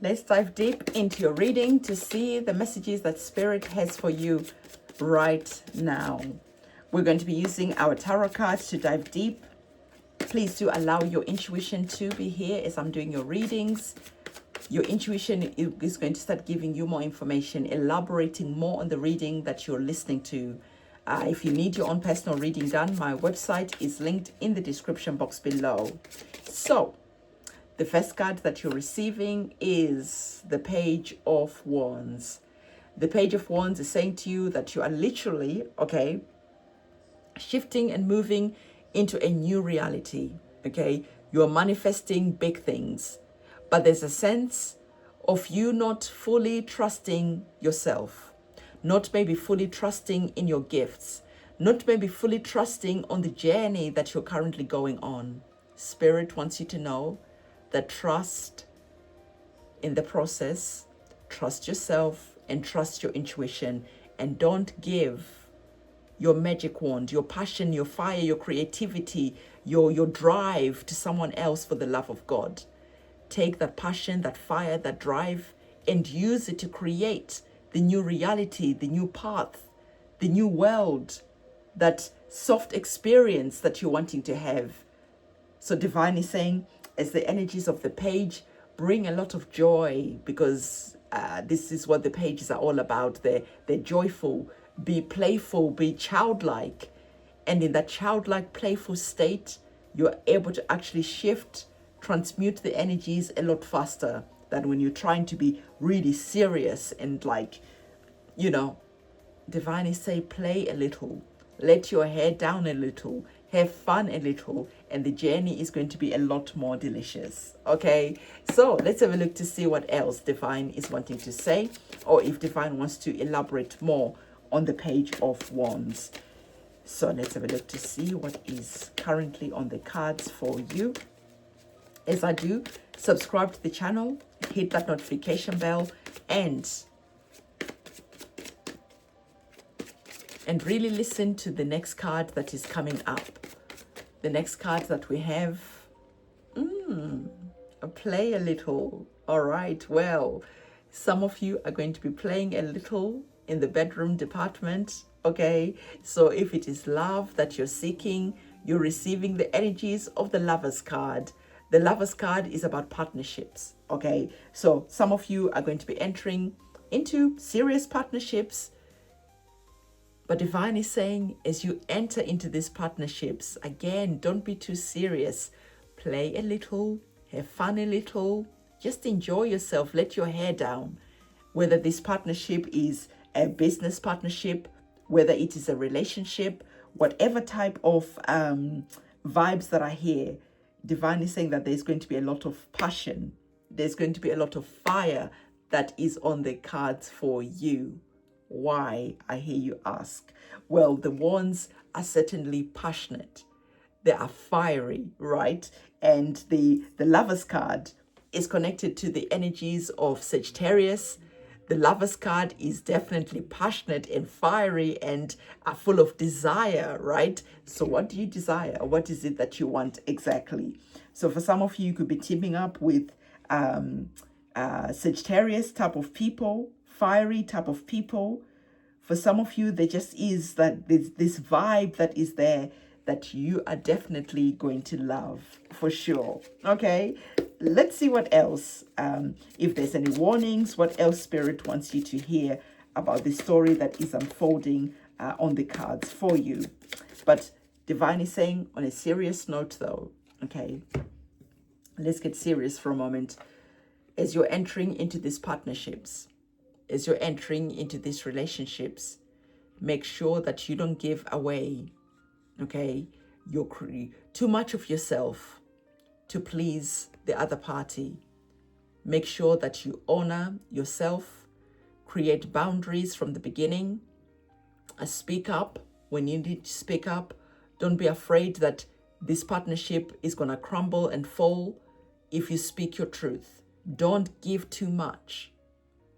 Let's dive deep into your reading to see the messages that Spirit has for you right now. We're going to be using our tarot cards to dive deep. Please do allow your intuition to be here as I'm doing your readings. Your intuition is going to start giving you more information, elaborating more on the reading that you're listening to. If you need your own personal reading done, my website is linked in the description box below. So, the first card that you're receiving is the Page of Wands. The Page of Wands is saying to you that you are literally, shifting and moving into a new reality, You are manifesting big things, but there's a sense of you not fully trusting yourself, not maybe fully trusting in your gifts, not maybe fully trusting on the journey that you're currently going on. Spirit wants you to know that trust in the process, trust yourself and trust your intuition, and don't give your magic wand, your passion, your fire, your creativity, your drive to someone else for the love of God. Take that passion, that fire, that drive, and use it to create the new reality, the new path, the new world, that soft experience that you're wanting to have. So Divine is saying, as the energies of the page, bring a lot of joy, because this is what the pages are all about. They're joyful. Be playful, be childlike. And in that childlike, playful state, you're able to actually shift, transmute the energies a lot faster than when you're trying to be really serious and Divine is saying, play a little, let your hair down a little, have fun a little, and the journey is going to be a lot more delicious. So let's have a look to see what else Divine is wanting to say, or if Divine wants to elaborate more on the Page of Wands. So let's have a look to see what is currently on the cards for you. As I do, subscribe to the channel, hit that notification bell, and really listen to the next card that is coming up. The next card that we have, play a little. All right, well, some of you are going to be playing a little in the bedroom department, So if it is love that you're seeking, you're receiving the energies of the Lover's card. The Lover's card is about partnerships, So some of you are going to be entering into serious partnerships. But Divine is saying, as you enter into these partnerships, again, don't be too serious. Play a little, have fun a little, just enjoy yourself, let your hair down. Whether this partnership is a business partnership, whether it is a relationship, whatever type of vibes that are here, Divine is saying that there's going to be a lot of passion. There's going to be a lot of fire that is on the cards for you. Why, I hear you ask? Well, the wands are certainly passionate. They are fiery, right? And the Lover's card is connected to the energies of Sagittarius. The Lover's card is definitely passionate and fiery and are full of desire, right? So what do you desire? What is it that you want exactly? So for some of you, you could be teaming up with Sagittarius type of people, fiery type of people. For some of you, there just is that this vibe that is there that you are definitely going to love for sure. Let's see what else. If there's any warnings, what else Spirit wants you to hear about the story that is unfolding on the cards for you. But Divine is saying, on a serious note though, let's get serious for a moment. As you're entering into these partnerships, as you're entering into these relationships, make sure that you don't give away, too much of yourself to please the other party. Make sure that you honor yourself, create boundaries from the beginning, speak up when you need to speak up. Don't be afraid that this partnership is going to crumble and fall if you speak your truth. Don't give too much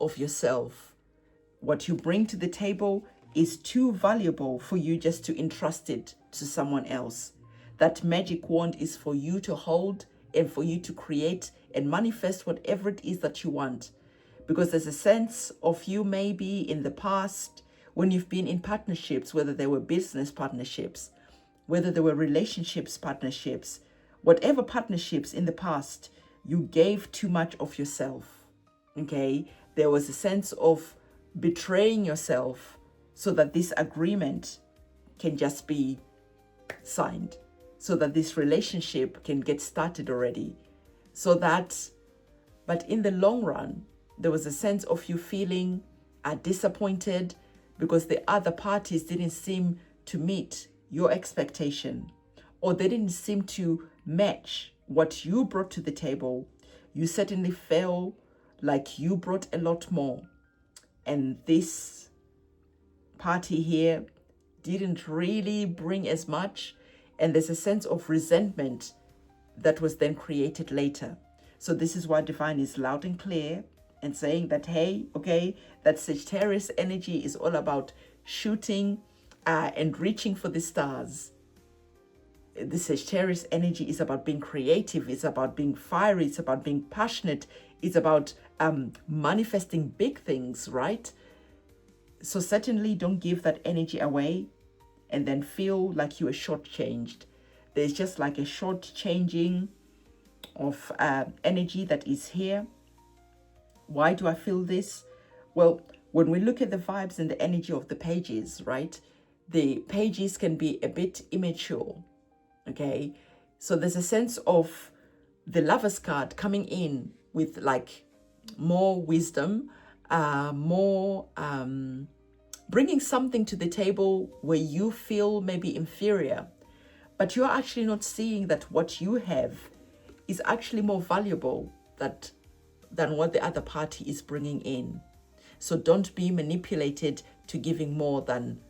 of yourself. What you bring to the table is too valuable for you just to entrust it to someone else. That magic wand is for you to hold and for you to create and manifest whatever it is that you want. Because there's a sense of you maybe in the past when you've been in partnerships, whether they were business partnerships, whether they were relationships partnerships, whatever partnerships in the past, you gave too much of yourself. Okay, there was a sense of betraying yourself so that this agreement can just be signed, so that this relationship can get started already. But in the long run, there was a sense of you feeling disappointed because the other parties didn't seem to meet your expectation, or they didn't seem to match what you brought to the table. You certainly felt like you brought a lot more, and this party here didn't really bring as much, and there's a sense of resentment that was then created later. So this is why Divine is loud and clear and saying that, hey, okay, that Sagittarius energy is all about shooting and reaching for the stars. The Sagittarius energy is about being creative, it's about being fiery, it's about being passionate, it's about manifesting big things, right? So certainly don't give that energy away and then feel like you are shortchanged. There's just like a shortchanging of energy that is here. Why do I feel this? Well, when we look at the vibes and the energy of the pages, right? The pages can be a bit immature, okay? So there's a sense of the Lover's card coming in with like more wisdom, more bringing something to the table where you feel maybe inferior, but you're actually not seeing that what you have is actually more valuable than what the other party is bringing in. So don't be manipulated to giving more than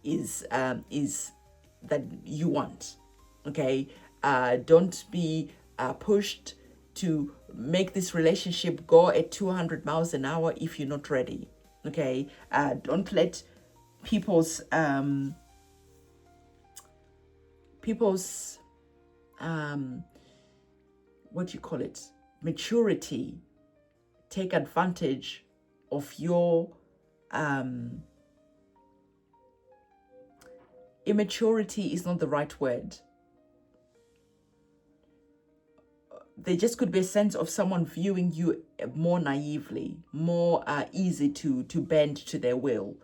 is that you want. Okay, don't be pushed to make this relationship go at 200 miles an hour if you're not ready. Okay, don't let people's what do you call it, maturity take advantage of your immaturity is not the right word. There just could be a sense of someone viewing you more naively, more easy to bend to their will.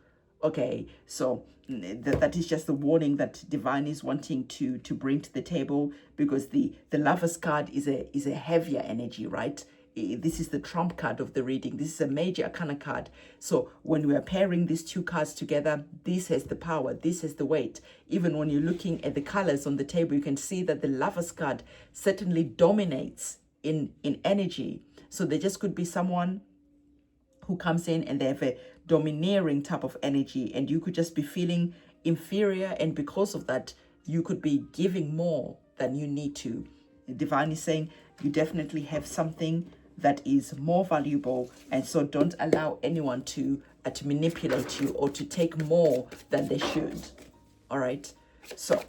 Okay, so that is just the warning that Divine is wanting to bring to the table, because the Lover's card is a heavier energy, right? This is the trump card of the reading. This is a major arcana card. So when we are pairing these two cards together, this has the power, this has the weight. Even when you're looking at the colors on the table, you can see that the Lover's card certainly dominates in energy. So there just could be someone who comes in and they have a domineering type of energy, and you could just be feeling inferior, and because of that you could be giving more than you need to. Divine is saying you definitely have something that is more valuable, and so don't allow anyone to manipulate you or to take more than they should. All right, so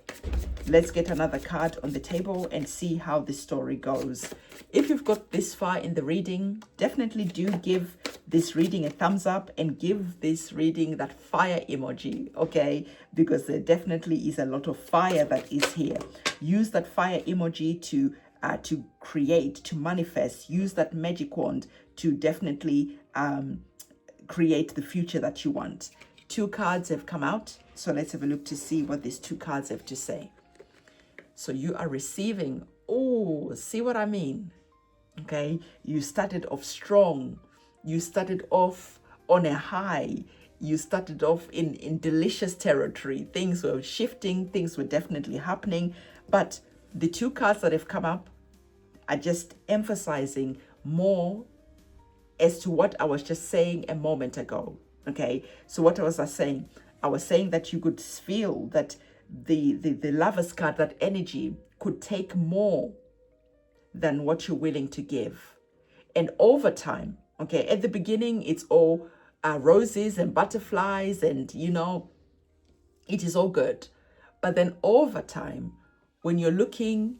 let's get another card on the table and see how the story goes. If you've got this far in the reading, definitely do give this reading a thumbs up and give this reading that fire emoji, okay? Because there definitely is a lot of fire that is here. Use that fire emoji to create, to manifest. Use that magic wand to definitely create the future that you want. 2 cards have come out, so let's have a look to see what these 2 cards have to say. So you are receiving, oh, see what I mean? Okay, you started off strong. You started off on a high. You started off in delicious territory. Things were shifting, things were definitely happening. But the 2 cards that have come up are just emphasizing more as to what I was just saying a moment ago. Okay, so what was I saying? I was saying that you could feel that the Lover's card, that energy could take more than what you're willing to give. And over time, okay, at the beginning, it's all roses and butterflies and, you know, it is all good. But then over time, when you're looking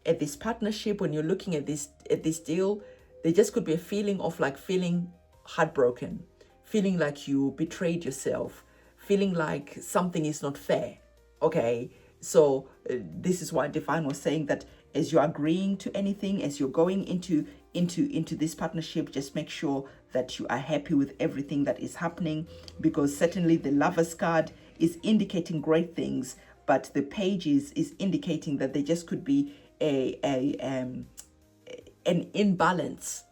at this partnership, when you're looking at this deal, there just could be a feeling of like feeling heartbroken, feeling like you betrayed yourself, feeling like something is not fair. Okay, so this is why Divine was saying that as you're agreeing to anything, as you're going into this partnership, just make sure that you are happy with everything that is happening, because certainly the Lovers card is indicating great things, but the Pages is indicating that there just could be an imbalance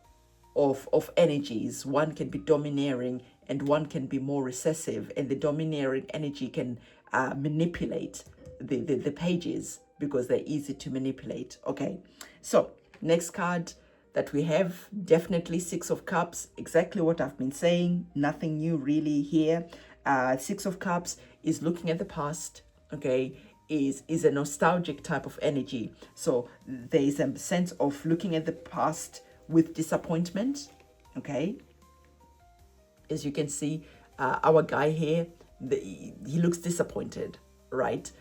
of energies. One can be domineering and one can be more recessive, and the domineering energy can manipulate the Pages because they're easy to manipulate. Okay, so next card that we have, definitely Six of Cups, exactly what I've been saying, nothing new really here. Six of Cups is looking at the past, okay, is a nostalgic type of energy. So there is a sense of looking at the past with disappointment, okay. As you can see, our guy here, he looks disappointed, right?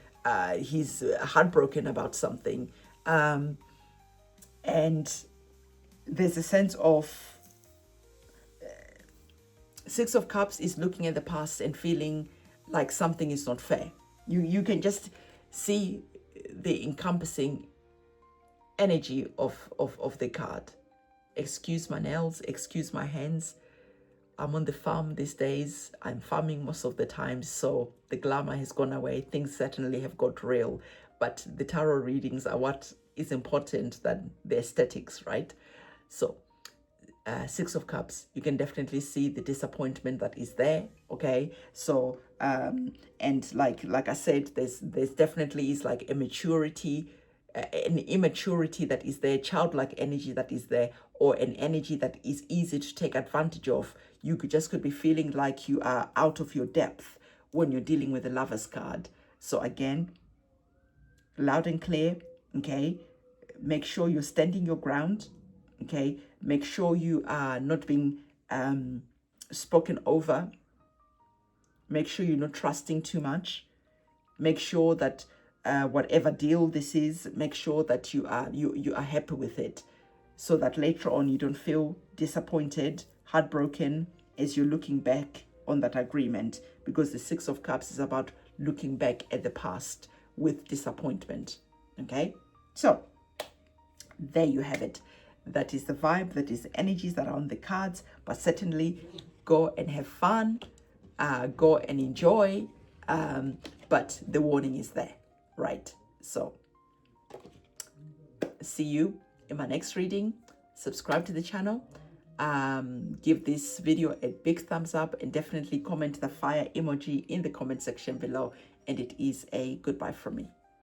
He's heartbroken about something, and there's a sense of Six of Cups is looking at the past and feeling like something is not fair. You can just see the encompassing energy of the card. Excuse my nails, excuse my hands. I'm on the farm these days. I'm farming most of the time, so the glamour has gone away. Things certainly have got real, but the tarot readings are what is important than the aesthetics, right? So Six of Cups, you can definitely see the disappointment that is there, okay. So and like I said, there's definitely is like a maturity, an immaturity that is there, childlike energy that is there, or an energy that is easy to take advantage of. You could be feeling like you are out of your depth when you're dealing with the Lovers card. So again, loud and clear, okay. Make sure you're standing your ground, okay. Make sure you are not being spoken over. Make sure you're not trusting too much. Make sure that whatever deal this is, make sure that you are happy with it, so that later on you don't feel disappointed, heartbroken as you're looking back on that agreement, because the Six of Cups is about looking back at the past with disappointment. Okay, so there you have it. That is the vibe, that is the energies that are on the cards. But certainly go and have fun, go and enjoy, but the warning is there, right? So see you in my next reading. Subscribe to the channel, give this video a big thumbs up, and definitely comment the fire emoji in the comment section below. And it is a goodbye from me.